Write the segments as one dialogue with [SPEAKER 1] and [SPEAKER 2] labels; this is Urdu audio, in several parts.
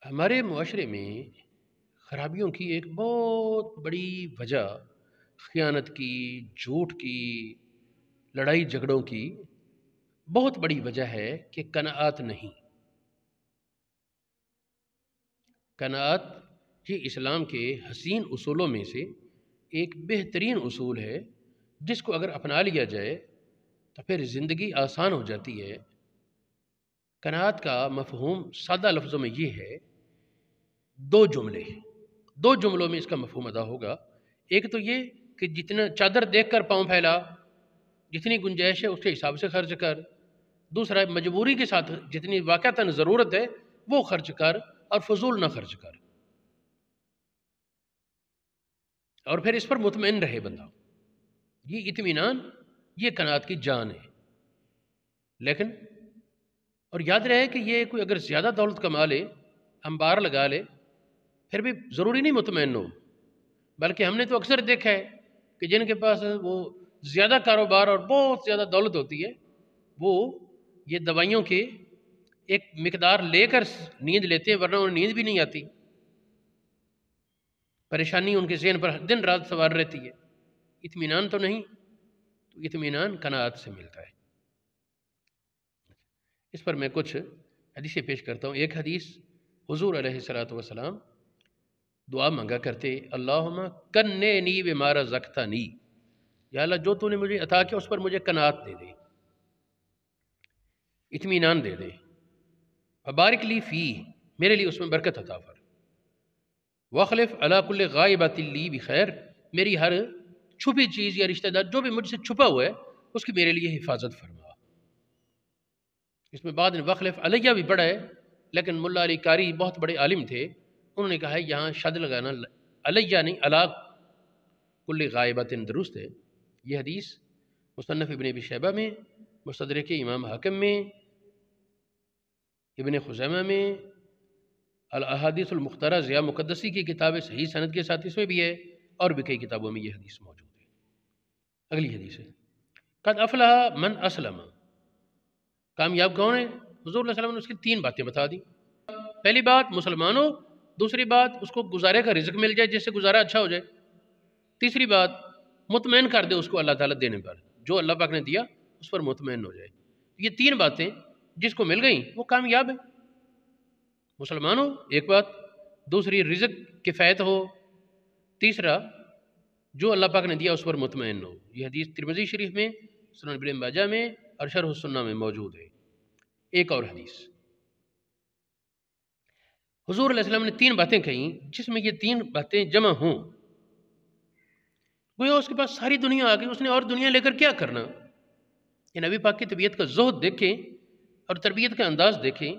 [SPEAKER 1] ہمارے معاشرے میں خرابیوں کی ایک بہت بڑی وجہ خیانت کی، جھوٹ کی، لڑائی جھگڑوں کی بہت بڑی وجہ ہے کہ قناعت نہیں۔ قناعت یہ اسلام کے حسین اصولوں میں سے ایک بہترین اصول ہے، جس کو اگر اپنا لیا جائے تو پھر زندگی آسان ہو جاتی ہے۔ قناعت کا مفہوم سادہ لفظوں میں یہ ہے، دو جملوں میں اس کا مفہوم ادا ہوگا۔ ایک تو یہ کہ جتنا چادر دیکھ کر پاؤں پھیلا، جتنی گنجائش ہے اس کے حساب سے خرچ کر۔ دوسرا، مجبوری کے ساتھ جتنی واقعتاً ضرورت ہے وہ خرچ کر اور فضول نہ خرچ کر، اور پھر اس پر مطمئن رہے بندہ۔ یہ اطمینان، یہ قناعت کی جان ہے۔ لیکن اور یاد رہے کہ یہ کوئی اگر زیادہ دولت کما لے، انبار لگا لے، پھر بھی ضروری نہیں مطمئن ہو، بلکہ ہم نے تو اکثر دیکھا ہے کہ جن کے پاس وہ زیادہ کاروبار اور بہت زیادہ دولت ہوتی ہے، وہ یہ دوائیوں کے ایک مقدار لے کر نیند لیتے ہیں، ورنہ انہیں نیند بھی نہیں آتی۔ پریشانی ان کے ذہن پر دن رات سوار رہتی ہے۔ اطمینان تو نہیں، تو اطمینان قناعت سے ملتا ہے۔ اس پر میں کچھ حدیثیں پیش کرتا ہوں۔ ایک حدیث، حضور علیہ الصلوۃ والسلام دعا مانگا کرتے، اللہم کننی بما رزقتنی، یا اللہ جو تو نے مجھے عطا کیا اس پر مجھے قناعت دے دے، اطمینان دے دے، وبارک لی فی، میرے لیے اس میں برکت عطا فر، واخلف علی کل غائبۃ لی بخیر، میری ہر چھپی چیز یا رشتہ دار جو بھی مجھ سے چھپا ہوا ہے اس کی میرے لیے حفاظت فرما۔ اس میں بعد میں وخلف علیہ بھی پڑھا ہے، لیکن ملا علی قاری بہت بڑے عالم تھے، انہوں نے کہا ہے یہاں شد لگانا علیہ نہیں، علی کل غائبۃ درست ہے۔ یہ حدیث مصنف ابن ابی شیبہ میں، مستدرک امام حاکم میں، ابن خزیمہ میں، الاحادیث المختارہ ضیاء مقدسی کی کتاب صحیح سند کے ساتھ اس میں بھی ہے، اور بھی کئی کتابوں میں یہ حدیث موجود ہے۔ اگلی حدیث ہے، قد افلح من اسلم، کامیاب کون ہے؟ حضور علیہ وسلم نے اس کی 3 باتیں بتا دی۔ پہلی بات مسلمان ہو، دوسری بات اس کو گزارے کا رزق مل جائے جس سے گزارا اچھا ہو جائے، تیسری بات مطمئن کر دے اس کو اللہ تعالیٰ دینے پر، جو اللہ پاک نے دیا اس پر مطمئن ہو جائے۔ یہ 3 باتیں جس کو مل گئیں وہ کامیاب ہے۔ مسلمان ہو ایک بات، دوسری رزق کفایت ہو، تیسرا جو اللہ پاک نے دیا اس پر مطمئن ہو۔ یہ حدیث ترمذی شریف میں، سنن ابن ماجہ میں اور شرح السنہ میں موجود ہے۔ ایک اور حدیث، حضور علیہ السلام نے 3 باتیں کہیں، جس میں یہ 3 باتیں جمع ہوں، گویا اس کے پاس ساری دنیا آ گئی، اس نے اور دنیا لے کر کیا کرنا۔ یہ نبی پاک کی طبیعت کا زہد دیکھیں اور تربیت کا انداز دیکھیں۔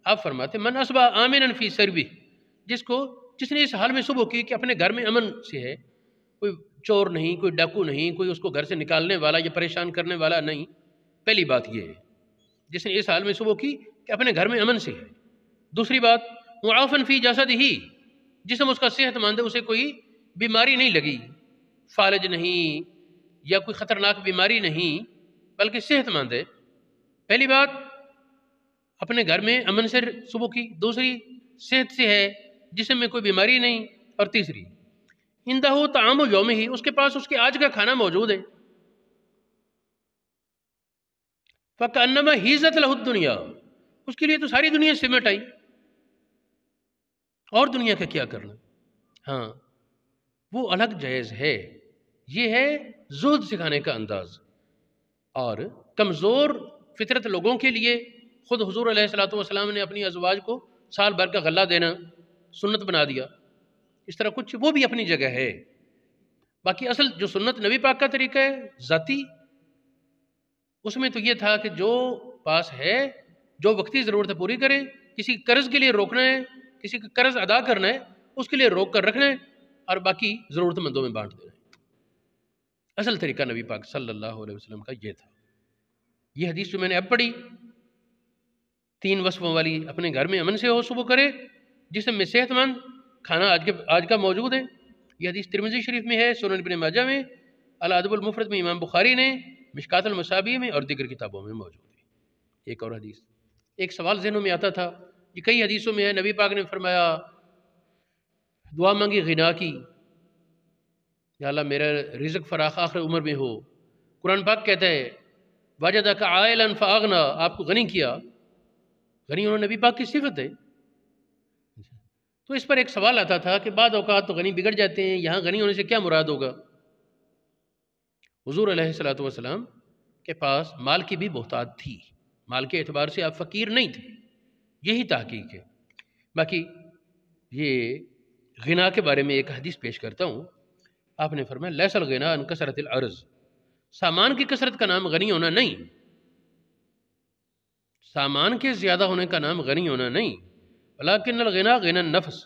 [SPEAKER 1] آپ فرماتے من اصبح آمنا فی سربہ، جس نے اس حال میں صبح کی کہ اپنے گھر میں امن سے ہے، کوئی چور نہیں، کوئی ڈاکو نہیں، کوئی اس کو گھر سے نکالنے والا یا پریشان کرنے والا نہیں۔ پہلی بات یہ ہے، جس نے اس حال میں صبح کی کہ اپنے گھر میں امن سے ہے۔ دوسری بات، معافن فی جسدہ، جسم اس کا صحت مند ہے، اسے کوئی بیماری نہیں لگی، فالج نہیں یا کوئی خطرناک بیماری نہیں، بلکہ صحت مند ہے۔ پہلی بات اپنے گھر میں امن سے صبح کی، دوسری صحت سے ہے، جسم میں کوئی بیماری نہیں، اور تیسری عندہ طعام یومہ، اس کے پاس اس کے آج کا کھانا موجود ہے۔ فکأنما حیزت لہ الدنیا، اس کے لیے تو ساری دنیا سمٹ آئی، اور دنیا کا کیا کرنا۔ ہاں وہ الگ جائز ہے، یہ ہے زہد سکھانے کا انداز۔ اور کمزور فطرت لوگوں کے لیے خود حضور علیہ الصلوۃ والسلام نے اپنی ازواج کو سال بھر کا غلہ دینا سنت بنا دیا۔ اس طرح کچھ وہ بھی اپنی جگہ ہے، باقی اصل جو سنت نبی پاک کا طریقہ ہے ذاتی، اس میں تو یہ تھا کہ جو پاس ہے، جو وقتی ضرورت ہے پوری کریں، کسی قرض کے لیے روکنا ہے، کسی کا قرض ادا کرنا ہے اس کے لیے روک کر رکھنا ہے، اور باقی ضرورت مندوں میں بانٹ دینا ہے۔ اصل طریقہ نبی پاک صلی اللہ علیہ وسلم کا یہ تھا۔ یہ حدیث جو میں نے اب پڑھی، 3 وصفوں والی، اپنے گھر میں امن سے ہو، صبح کرے، جسم میں صحت مند، کھانا آج کا موجود ہے۔ یہ حدیث ترمذی شریف میں ہے، سنن ابن ماجہ میں، الادب المفرد میں امام بخاری نے، مشکات المصابیح میں اور دیگر کتابوں میں موجود ہے۔ ایک اور حدیث، ایک سوال ذہنوں میں آتا تھا، یہ کئی حدیثوں میں ہے، نبی پاک نے فرمایا، دعا مانگی غنا کی، یا اللہ میرا رزق فراخ آخر عمر میں ہو۔ قرآن پاک کہتا ہے وجدک عائلا فاغنا، آپ کو غنی کیا، غنی ہونا نبی پاک کی صفت ہے۔ تو اس پر ایک سوال آتا تھا کہ بعض اوقات تو غنی بگڑ جاتے ہیں، یہاں غنی ہونے سے کیا مراد ہوگا؟ حضور علیہ الصلوۃ والسلام کے پاس مال کی بھی بہتات تھی، مال کے اعتبار سے آپ فقیر نہیں تھے، یہی تحقیق ہے۔ باقی یہ غنا کے بارے میں ایک حدیث پیش کرتا ہوں۔ آپ نے فرمایا لیس الغنا عن کثرت العرض، سامان کی کثرت کا نام غنی ہونا نہیں، سامان کے زیادہ ہونے کا نام غنی ہونا نہیں، ولیکن الغنا غنی النفس،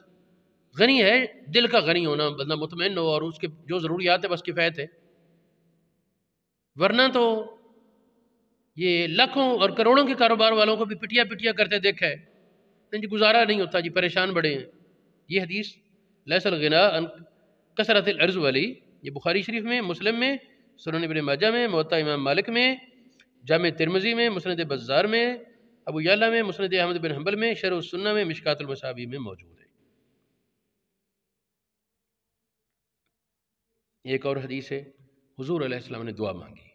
[SPEAKER 1] غنی ہے دل کا غنی ہونا، بندہ مطمئن ہو اور اس کے جو ضروریات ہے بس کفایت ہے۔ ورنہ تو یہ لاکھوں اور کروڑوں کے کاروبار والوں کو بھی پٹیا پٹیا کرتے دیکھا ہے، نہیں جی گزارا نہیں ہوتا جی، پریشان بڑے ہیں۔ یہ حدیث لیس الغنا عن کثرت العرض والی یہ بخاری شریف میں، مسلم میں، سنن ابن ماجہ میں، موطا امام مالک میں، جامع ترمذی میں، مسند بزار میں، ابو یعلا میں، مسند احمد بن حنبل میں، شرح السنہ میں، مشکات المصابیح میں موجود ہے۔ ایک اور حدیث ہے، حضور علیہ السلام نے دعا مانگی،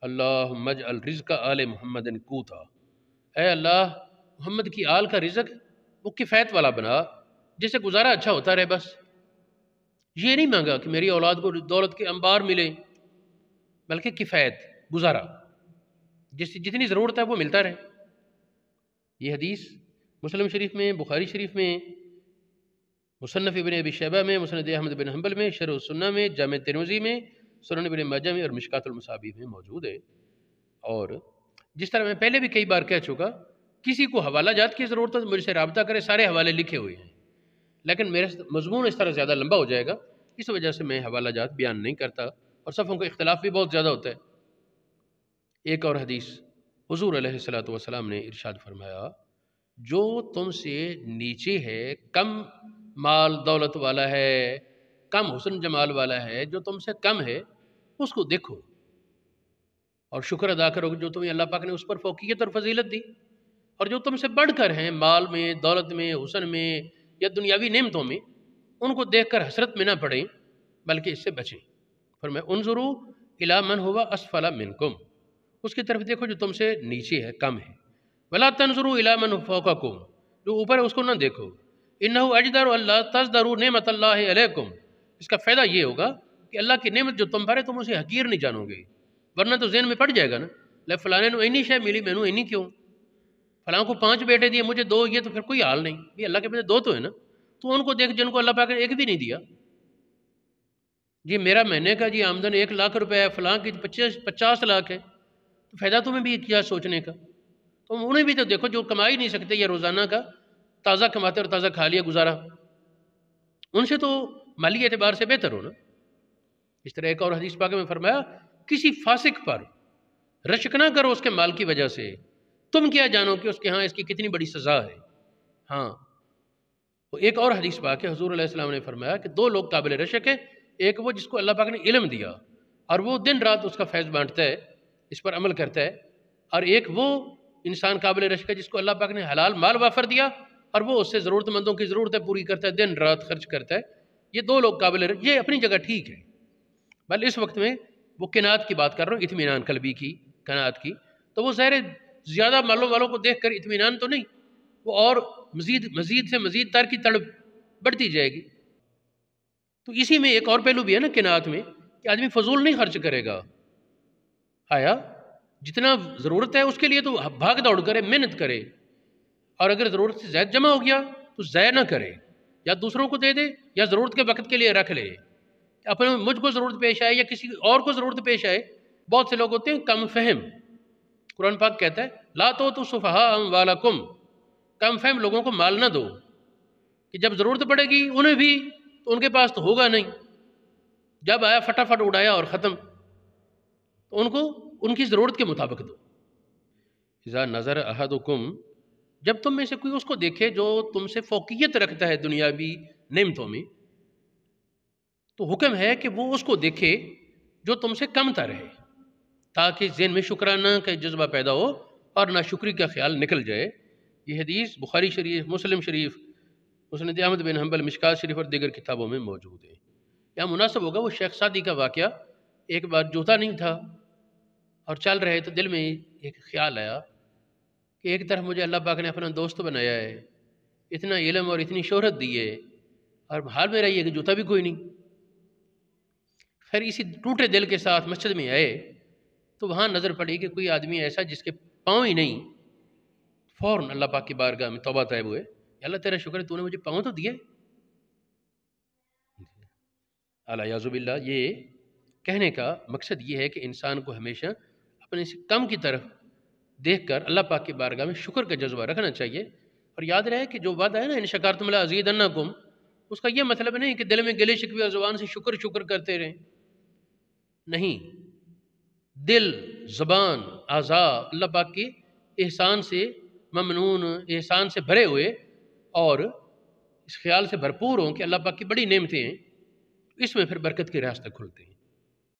[SPEAKER 1] اللہم اجعل رزق آل محمد قوتا، اے اللہ محمد کی آل کا رزق وہ کفایت والا بنا، جس سے گزارا اچھا ہوتا رہے۔ بس یہ نہیں مانگا کہ میری اولاد کو دولت کے انبار ملے، بلکہ کفایت، گزارا، جتنی ضرورت ہے وہ ملتا رہے۔ یہ حدیث مسلم شریف میں، بخاری شریف میں، مصنف ابن ابی شیبہ میں، مسند احمد بن حنبل میں، شرح السنہ میں، جامع ترمذی میں، سنن ابن ماجہ میں اور مشکات المصابیح میں موجود ہے۔ اور جس طرح میں پہلے بھی کئی بار کہہ چکا، کسی کو حوالہ جات کی ضرورت ہے مجھ سے رابطہ کرے، سارے حوالے لکھے ہوئے ہیں، لیکن میرا مضمون اس طرح زیادہ لمبا ہو جائے گا، اس وجہ سے میں حوالہ جات بیان نہیں کرتا، اور صفوں کا اختلاف بھی بہت زیادہ ہوتا ہے۔ ایک اور حدیث، حضور علیہ الصلوۃ والسلام نے ارشاد فرمایا، جو تم سے نیچے ہے، کم مال دولت والا ہے، کم حسن جمال والا ہے، جو تم سے کم ہے اس کو دیکھو اور شکر ادا کرو جو تمہیں اللہ پاک نے اس پر فوقیت اور فضیلت دی، اور جو تم سے بڑھ کر ہیں مال میں، دولت میں، حسن میں یا دنیاوی نعمتوں میں، ان کو دیکھ کر حسرت میں نہ پڑیں بلکہ اس سے بچیں۔ فرمایا انظروا الی من هو اسفل منکم، اس کی طرف دیکھو جو تم سے نیچے ہے، کم ہے، ولا تنظروا الی من فوقکم، جو اوپر ہے اس کو نہ دیکھو، انہ اجدر اللہ تزدروا نعمت اللہ علیکم، اس کا فائدہ یہ ہوگا کہ اللہ کی نعمت جو تم پر ہے تم اسے حقیر نہیں جانو گے، ورنہ تو ذہن میں پڑ جائے گا نا، لے فلانے نو اینی شے ملی مینوں اینی کیوں، فلاں کو 5 بیٹے دیے مجھے 2، یہ تو پھر کوئی حال نہیں، یہ اللہ کے بندے 2 تو ہے نا، تو ان کو دیکھ جن کو اللہ پاک نے ایک بھی نہیں دیا۔ جی میرا مہینے کا جی آمدن 1 لاکھ روپے ہے، فلاں کی 50 لاکھ ہے، تو فائدہ تمہیں بھی کیا سوچنے کا؟ تم انہیں بھی تو دیکھو جو کما ہی نہیں سکتے، یا روزانہ کا تازہ کماتے اور تازہ کھا لیا گزارا، ان سے تو مالی اعتبار سے بہتر ہو نا۔ اس طرح ایک اور حدیث پاک میں فرمایا، کسی فاسق پر رشک نہ کرو اس کے مال کی وجہ سے، تم کیا جانو کہ اس کے ہاں اس کی کتنی بڑی سزا ہے۔ ہاں تو ایک اور حدیث پاک ہے، حضور علیہ السلام نے فرمایا کہ 2 لوگ قابل رشک ہیں، ایک وہ جس کو اللہ پاک نے علم دیا اور وہ دن رات اس کا فیض بانٹتا ہے، اس پر عمل کرتا ہے، اور ایک وہ انسان قابل رشک ہے جس کو اللہ پاک نے حلال مال وافر دیا اور وہ اس سے ضرورت مندوں کی ضرورتیں پوری کرتا ہے، دن رات خرچ کرتا ہے۔ یہ 2 لوگ قابل رشک، یہ اپنی جگہ ٹھیک ہے، بل اس وقت میں وہ قناعت کی بات کر رہا ہوں، اطمینان قلبی کی، قناعت کی، تو وہ ظاہر زیادہ مالوں والوں کو دیکھ کر اطمینان تو نہیں، وہ اور مزید سے مزید تر کی تڑپ بڑھتی جائے گی۔ تو اسی میں ایک اور پہلو بھی ہے نا قناعت میں، کہ آدمی فضول نہیں خرچ کرے گا، آیا جتنا ضرورت ہے اس کے لیے تو بھاگ دوڑ کرے، محنت کرے، اور اگر ضرورت سے زائد جمع ہو گیا تو ضائع نہ کرے، یا دوسروں کو دے دے یا ضرورت کے وقت کے لیے رکھ لے، اپنے مجھ کو ضرورت پیش آئے یا کسی اور کو ضرورت پیش آئے۔ بہت سے لوگ ہوتے ہیں کم فہم، قرآن پاک کہتا ہے لا تؤتوا السفہاء اموالکم، کم فہم لوگوں کو مال نہ دو، کہ جب ضرورت پڑے گی انہیں بھی تو ان کے پاس تو ہوگا نہیں، جب آیا فٹافٹ اڑایا اور ختم، تو ان کو ان کی ضرورت کے مطابق دو۔ اذا نظر احدکم، جب تم میں سے کوئی اس کو دیکھے جو تم سے فوقیت رکھتا ہے دنیاوی نعمتوں میں، تو حکم ہے کہ وہ اس کو دیکھے جو تم سے کم تر ہے، تاکہ ذہن میں شکرانہ کا جذبہ پیدا ہو اور ناشکری کا خیال نکل جائے۔ یہ حدیث بخاری شریف، مسلم شریف، مسند احمد بن حنبل، مشکات شریف اور دیگر کتابوں میں موجود ہے۔ یہاں مناسب ہوگا وہ شیخ سعدی کا واقعہ، ایک بار جوتا نہیں تھا اور چل رہے تو دل میں ایک خیال آیا کہ ایک طرف مجھے اللہ پاک نے اپنا دوست بنایا ہے، اتنا علم اور اتنی شہرت دی ہے، اور حال میرا یہ کہ جوتا بھی کوئی نہیں۔ خیر اسی ٹوٹے دل کے ساتھ مسجد میں آئے تو وہاں نظر پڑی کہ کوئی آدمی ایسا جس کے پاؤں ہی نہیں۔ فوراً اللہ پاک کی بارگاہ میں توبہ طیب ہوئے، اللہ تیرا شکر ہے تو نے مجھے پاؤں تو دیے۔ الیاذ باللہ، یہ کہنے کا مقصد یہ ہے کہ انسان کو ہمیشہ اپنے سے کم کی طرف دیکھ کر اللہ پاک کی بارگاہ میں شکر کا جذبہ رکھنا چاہیے، اور یاد رہے کہ جو وعدہ ہے نا ان شکرتم لازیدنکم، اس کا یہ مطلب نہیں کہ دل میں گلے شکوے اور زبان سے شکر شکر کرتے رہیں، نہیں، دل، زبان، اعضاء اللہ پاک کی احسان سے ممنون، احسان سے بھرے ہوئے اور اس خیال سے بھرپور ہوں کہ اللہ پاک کی بڑی نعمتیں ہیں، اس میں پھر برکت کے راستے کھلتے ہیں۔